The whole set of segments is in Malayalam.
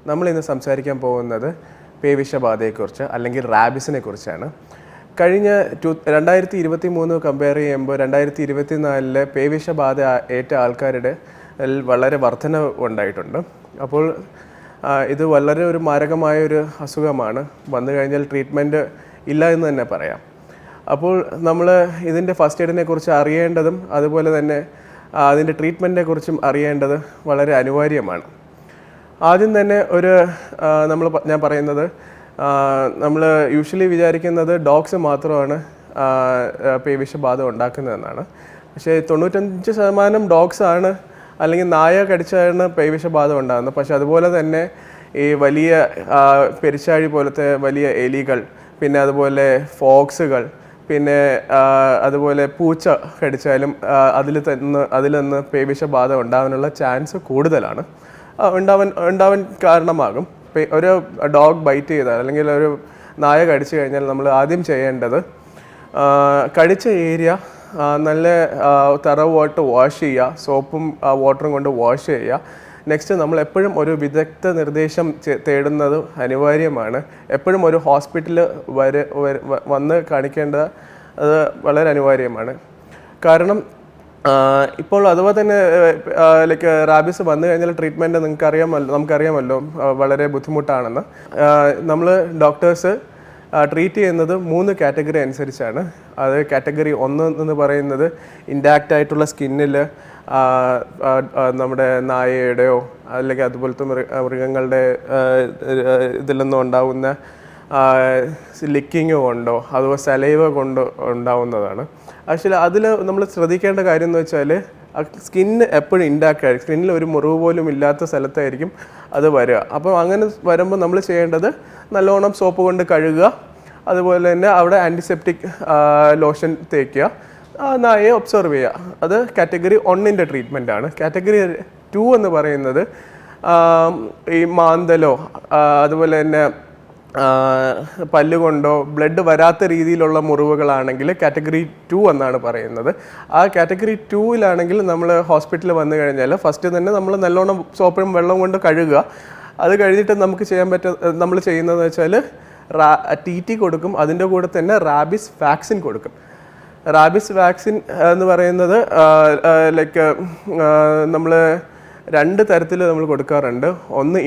നമ്മളിന്ന് സംസാരിക്കാൻ പോകുന്നത് പേവിഷബാധയെക്കുറിച്ച് അല്ലെങ്കിൽ റാബിസിനെ കുറിച്ചാണ്. കഴിഞ്ഞ 2023 കമ്പയർ ചെയ്യുമ്പോൾ 2024 പേവിഷബാധ ഏറ്റ ആൾക്കാരുടെ വളരെ വർധന ഉണ്ടായിട്ടുണ്ട്. അപ്പോൾ ഇത് വളരെ ഒരു മാരകമായ ഒരു അസുഖമാണ്. വന്നു കഴിഞ്ഞാൽ ട്രീറ്റ്മെൻറ്റ് ഇല്ല എന്ന് തന്നെ പറയാം. അപ്പോൾ നമ്മൾ ഇതിൻ്റെ ഫസ്റ്റ് എയ്ഡിനെ കുറിച്ച് അറിയേണ്ടതും അതുപോലെ തന്നെ അതിൻ്റെ ട്രീറ്റ്മെൻറ്റിനെ കുറിച്ചും അറിയേണ്ടത് വളരെ അനിവാര്യമാണ്. ആദ്യം തന്നെ ഞാൻ പറയുന്നത് നമ്മൾ യൂഷ്വലി വിചാരിക്കുന്നത് ഡോഗ്സ് മാത്രമാണ് പേവിഷബാധ ഉണ്ടാക്കുന്നതെന്നാണ്. പക്ഷേ 95% ഡോഗ്സാണ് അല്ലെങ്കിൽ നായ കടിച്ചാണ് പേവിഷബാധ ഉണ്ടാകുന്നത്. പക്ഷെ അതുപോലെ തന്നെ ഈ വലിയ പെരിച്ചാഴി പോലത്തെ വലിയ എലികൾ, പിന്നെ അതുപോലെ ഫോക്സുകൾ, പിന്നെ അതുപോലെ പൂച്ച കടിച്ചാലും അതിൽ നിന്ന് പേവിഷബാധ ഉണ്ടാകാനുള്ള ചാൻസ് കൂടുതലാണ്, ഉണ്ടാവാൻ കാരണമാകും. ഒരു ഡോഗ് ബൈറ്റ് ചെയ്താൽ അല്ലെങ്കിൽ ഒരു നായ കടിച്ചു കഴിഞ്ഞാൽ നമ്മൾ ആദ്യം ചെയ്യേണ്ടത് കടിച്ച ഏരിയ നല്ല തറവായിട്ട് വാഷ് ചെയ്യുക, സോപ്പും വാട്ടറും കൊണ്ട് വാഷ് ചെയ്യുക. നെക്സ്റ്റ് നമ്മൾ എപ്പോഴും ഒരു വിദഗ്ധ നിർദ്ദേശം തേടുന്നത് അനിവാര്യമാണ്. എപ്പോഴും ഒരു ഹോസ്പിറ്റലിൽ വന്ന് കാണിക്കേണ്ടത് അത് വളരെ അനിവാര്യമാണ്. കാരണം ഇപ്പോൾ അതുപോലെ തന്നെ ലൈക്ക് റാബിസ് വന്നു കഴിഞ്ഞാൽ ട്രീറ്റ്മെൻറ്റ് നമുക്കറിയാമല്ലോ വളരെ ബുദ്ധിമുട്ടാണെന്ന്. നമ്മൾ ഡോക്ടേഴ്സ് ട്രീറ്റ് ചെയ്യുന്നത് 3 കാറ്റഗറി അനുസരിച്ചാണ്. അത് കാറ്റഗറി 1 എന്ന് പറയുന്നത് ഇൻഡാക്റ്റ് ആയിട്ടുള്ള സ്കിന്നിൽ നമ്മുടെ നായയുടെയോ അല്ലെങ്കിൽ അതുപോലത്തെ മൃഗങ്ങളുടെ ഇതിൽ നിന്നും ഉണ്ടാവുന്ന ലിക്കിങ് കൊണ്ടോ അതുപോലെ സലൈവ കൊണ്ടോ ഉണ്ടാവുന്നതാണ്. ആക്ച്വലി അതിൽ നമ്മൾ ശ്രദ്ധിക്കേണ്ട കാര്യം എന്ന് വെച്ചാൽ സ്കിന്ന് എപ്പോഴും ഇൻഡാക്റ്റ് ആയിരിക്കും. സ്കിന്നിൽ ഒരു മുറിവ് പോലും ഇല്ലാത്ത സ്ഥലത്തായിരിക്കും അത് വരിക. അപ്പോൾ അങ്ങനെ വരുമ്പോൾ നമ്മൾ ചെയ്യേണ്ടത് നല്ലോണം സോപ്പ് കൊണ്ട് കഴുകുക, അതുപോലെ തന്നെ അവിടെ ആൻറ്റിസെപ്റ്റിക് ലോഷൻ തേക്കുക, നായയെ ഒബ്സർവ് ചെയ്യുക. അത് കാറ്റഗറി 1ൻ്റെ ട്രീറ്റ്മെൻ്റ് ആണ്. കാറ്റഗറി 2 എന്ന് പറയുന്നത് ഈ മാന്തലോ അതുപോലെ തന്നെ പല്ലുകൊണ്ടോ ബ്ലഡ് വരാത്ത രീതിയിലുള്ള മുറിവുകളാണെങ്കിൽ കാറ്റഗറി 2 എന്നാണ് പറയുന്നത്. ആ കാറ്റഗറി 2-ലാണെങ്കിൽ നമ്മൾ ഹോസ്പിറ്റലിൽ വന്നു കഴിഞ്ഞാൽ ഫസ്റ്റ് തന്നെ നമ്മൾ നല്ലോണം സോപ്പും വെള്ളം കൊണ്ട് കഴുകുക. അത് കഴിഞ്ഞിട്ട് നമ്മൾ ചെയ്യുന്നതെന്ന് വെച്ചാൽ TT കൊടുക്കും. അതിൻ്റെ കൂടെ തന്നെ റാബിസ് വാക്സിൻ കൊടുക്കും. റാബിസ് വാക്സിൻ എന്ന് പറയുന്നത് ലൈക്ക് നമ്മൾ 2 തരത്തിൽ നമ്മൾ കൊടുക്കാറുണ്ട്. ഒന്ന്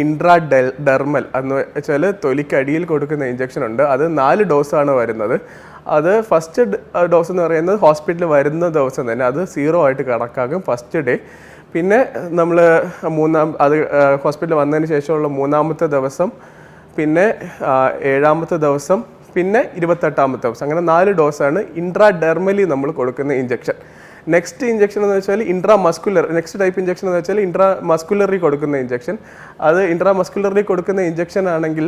ഡെർമൽ എന്ന് വെച്ചാൽ തൊലിക്കടിയിൽ കൊടുക്കുന്ന ഇഞ്ചക്ഷൻ ഉണ്ട്. അത് 4 ഡോസാണ് വരുന്നത്. അത് ഫസ്റ്റ് ഡോസ് എന്ന് പറയുന്നത് ഹോസ്പിറ്റലിൽ വരുന്ന ദിവസം തന്നെ അത് 0 ആയിട്ട് കണക്കാക്കും ഫസ്റ്റ് ഡേ. പിന്നെ നമ്മൾ ഹോസ്പിറ്റലിൽ വന്നതിന് ശേഷമുള്ള 3-ാമത്തെ ദിവസം, പിന്നെ 7-ാമത്തെ ദിവസം, പിന്നെ 28-ാമത്തെ ദിവസം, അങ്ങനെ 4 ഡോസാണ് ഡെർമലി നമ്മൾ കൊടുക്കുന്ന ഇഞ്ചക്ഷൻ. നെക്സ്റ്റ് ഇഞ്ചക്ഷൻ എന്ന് വെച്ചാൽ നെക്സ്റ്റ് ടൈപ്പ് ഇഞ്ചക്ഷൻ എന്ന് വെച്ചാൽ ഇൻട്രാമസ്കുലറി കൊടുക്കുന്ന ഇഞ്ചക്ഷൻ. അത് ഇൻട്രാമസ്കുലറി കൊടുക്കുന്ന ഇഞ്ചക്ഷൻ ആണെങ്കിൽ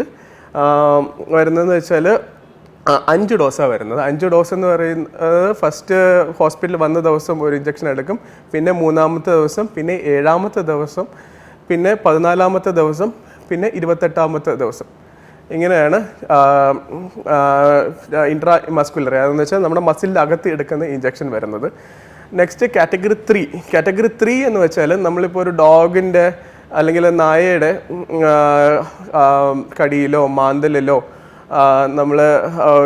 വരുന്നതെന്ന് വെച്ചാൽ 5 ഡോസാണ് വരുന്നത്. 5 ഡോസ് എന്ന് പറയുന്നത് ഫസ്റ്റ് ഹോസ്പിറ്റലിൽ വന്ന ദിവസം ഒരു ഇഞ്ചക്ഷൻ എടുക്കും, പിന്നെ 3-ാമത്തെ ദിവസം, പിന്നെ 7-ാമത്തെ ദിവസം, പിന്നെ 14-ാമത്തെ ദിവസം, പിന്നെ 28-ാമത്തെ ദിവസം. ഇങ്ങനെയാണ് ഇൻട്രാമസ്കുലറി, അതെന്ന് വെച്ചാൽ നമ്മുടെ മസിലിൻ്റെ അകത്ത് എടുക്കുന്ന ഇഞ്ചക്ഷൻ വരുന്നത്. നെക്സ്റ്റ് കാറ്റഗറി 3 എന്ന് വെച്ചാൽ നമ്മളിപ്പോൾ ഒരു ഡോഗിൻ്റെ അല്ലെങ്കിൽ നായയുടെ കടിയിലോ മാന്തലിലോ നമ്മൾ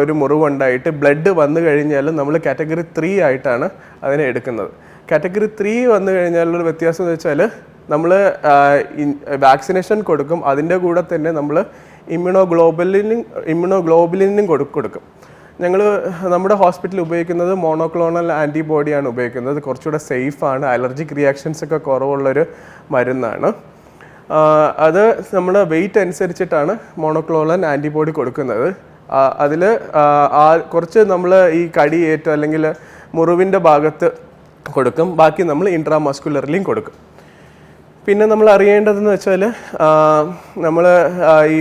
ഒരു മുറിവുണ്ടായിട്ട് ബ്ലഡ് വന്നു കഴിഞ്ഞാൽ നമ്മൾ കാറ്റഗറി 3 ആയിട്ടാണ് അതിനെ എടുക്കുന്നത്. കാറ്റഗറി 3 വന്നു കഴിഞ്ഞാലുള്ള വ്യത്യാസം എന്ന് വെച്ചാൽ നമ്മൾ വാക്സിനേഷൻ കൊടുക്കും. അതിൻ്റെ കൂടെ തന്നെ നമ്മൾ ഇമ്മ്യൂണോഗ്ലോബുലിനും കൊടുക്കും. നമ്മുടെ ഹോസ്പിറ്റലിൽ ഉപയോഗിക്കുന്നത് മോണോക്ലോണൽ ആൻറ്റിബോഡിയാണ് ഉപയോഗിക്കുന്നത്. കുറച്ചുകൂടെ സേഫാണ്, അലർജിക് റിയാക്ഷൻസ് ഒക്കെ കുറവുള്ളൊരു മരുന്നാണ്. അത് നമ്മുടെ വെയിറ്റ് അനുസരിച്ചിട്ടാണ് മോണോക്ലോണൽ ആൻറ്റിബോഡി കൊടുക്കുന്നത്. അതിൽ കുറച്ച് നമ്മൾ ഈ കടിയേറ്റം അല്ലെങ്കിൽ മുറിവിൻ്റെ ഭാഗത്ത് കൊടുക്കും, ബാക്കി നമ്മൾ ഇൻട്രാമസ്കുലറിലും കൊടുക്കും. പിന്നെ നമ്മൾ അറിയേണ്ടതെന്ന് വെച്ചാൽ നമ്മൾ ഈ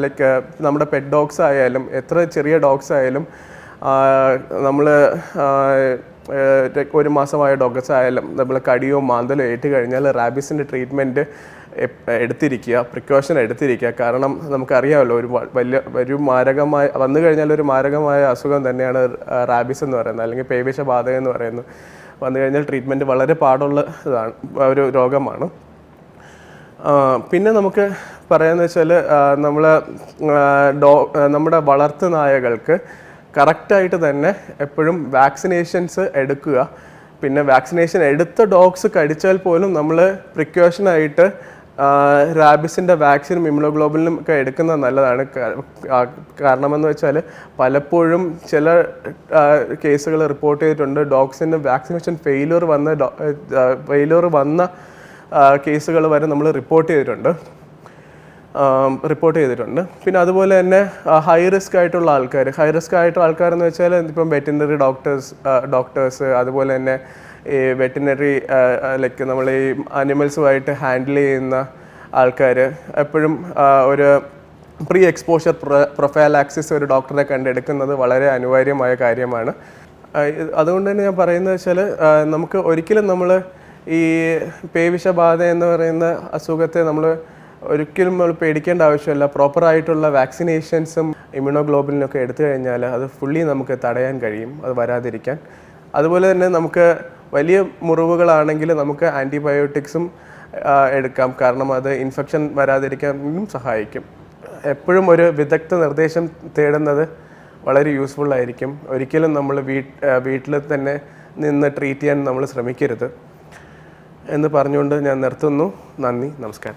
ലൈക്ക് നമ്മുടെ പെറ്റ് ഡോഗ്സ് ആയാലും എത്ര ചെറിയ ഡോഗ്സ് ആയാലും നമ്മൾ 1 മാസമായ ഡോഗ്സ് ആയാലും നമ്മൾ കടിയോ മാന്തലോ ഏറ്റ് കഴിഞ്ഞാൽ റാബിസിൻ്റെ ട്രീറ്റ്മെൻറ്റ് പ്രിക്കോഷൻ എടുത്തിരിക്കുക. കാരണം നമുക്കറിയാമല്ലോ ഒരു മാരകമായ വന്നു കഴിഞ്ഞാൽ ഒരു മാരകമായ അസുഖം തന്നെയാണ് റാബിസ് എന്ന് പറയുന്നത്, അല്ലെങ്കിൽ പേവിഷബാധ എന്ന് പറയുന്നത്. വന്നു കഴിഞ്ഞാൽ ട്രീറ്റ്മെൻറ്റ് വളരെ പാടുള്ള ഒരു രോഗമാണ്. പിന്നെ നമുക്ക് പറയാമെന്ന് വെച്ചാൽ നമ്മൾ നമ്മുടെ വളർത്തു നായകൾക്ക് കറക്റ്റായിട്ട് തന്നെ എപ്പോഴും വാക്സിനേഷൻസ് എടുക്കുക. പിന്നെ വാക്സിനേഷൻ എടുത്ത ഡോഗ്സ് കടിച്ചാൽ പോലും നമ്മൾ പ്രിക്കോഷനായിട്ട് റാബിസിൻ്റെ വാക്സിനും ഇമ്യൂണോഗ്ലോബുലിനും ഒക്കെ എടുക്കുന്നത് നല്ലതാണ്. കാരണമെന്ന് വെച്ചാൽ പലപ്പോഴും ചില കേസുകൾ റിപ്പോർട്ട് ചെയ്തിട്ടുണ്ട്, ഡോഗ്സിൻ്റെ വാക്സിനേഷൻ ഫെയിലിയർ വന്ന കേസുകൾ വരെ നമ്മൾ റിപ്പോർട്ട് ചെയ്തിട്ടുണ്ട്. പിന്നെ അതുപോലെ തന്നെ ഹൈ റിസ്ക് ആയിട്ടുള്ള ആൾക്കാർ എന്ന് വെച്ചാൽ ഇപ്പം വെറ്റിനറി ഡോക്ടേഴ്സ് അതുപോലെ തന്നെ ഈ വെറ്റിനറി ലൈക്ക് നമ്മൾ ഈ ആനിമൽസുമായിട്ട് ഹാൻഡിൽ ചെയ്യുന്ന ആൾക്കാർ എപ്പോഴും ഒരു പ്രീ എക്സ്പോഷർ പ്രൊഫൈലാക്സിസ് ഒരു ഡോക്ടറെ കണ്ടെടുക്കുന്നത് വളരെ അനിവാര്യമായ കാര്യമാണ്. അതുകൊണ്ട് തന്നെ ഞാൻ പറയുന്നത് വെച്ചാൽ നമുക്ക് ഒരിക്കലും നമ്മൾ ഈ പേവിഷബാധ എന്ന് പറയുന്ന അസുഖത്തെ ഒരിക്കലും നമ്മൾ പേടിക്കേണ്ട ആവശ്യമില്ല. പ്രോപ്പറായിട്ടുള്ള വാക്സിനേഷൻസും ഇമ്യൂണോഗ്ലോബുലിനൊക്കെ എടുത്തു കഴിഞ്ഞാൽ അത് ഫുള്ളി നമുക്ക് തടയാൻ കഴിയും, അത് വരാതിരിക്കാൻ. അതുപോലെ തന്നെ നമുക്ക് വലിയ മുറിവുകളാണെങ്കിൽ നമുക്ക് ആൻറ്റിബയോട്ടിക്സും എടുക്കാം, കാരണം അത് ഇൻഫെക്ഷൻ വരാതിരിക്കാനും സഹായിക്കും. എപ്പോഴും ഒരു വിദഗ്ധ നിർദ്ദേശം തേടുന്നത് വളരെ യൂസ്ഫുൾ ആയിരിക്കും. ഒരിക്കലും നമ്മൾ വീട്ടിൽ തന്നെ നിന്ന് ട്രീറ്റ് ചെയ്യാൻ നമ്മൾ ശ്രമിക്കരുത് എന്ന് പറഞ്ഞുകൊണ്ട് ഞാൻ നിർത്തുന്നു. നന്ദി, നമസ്കാരം.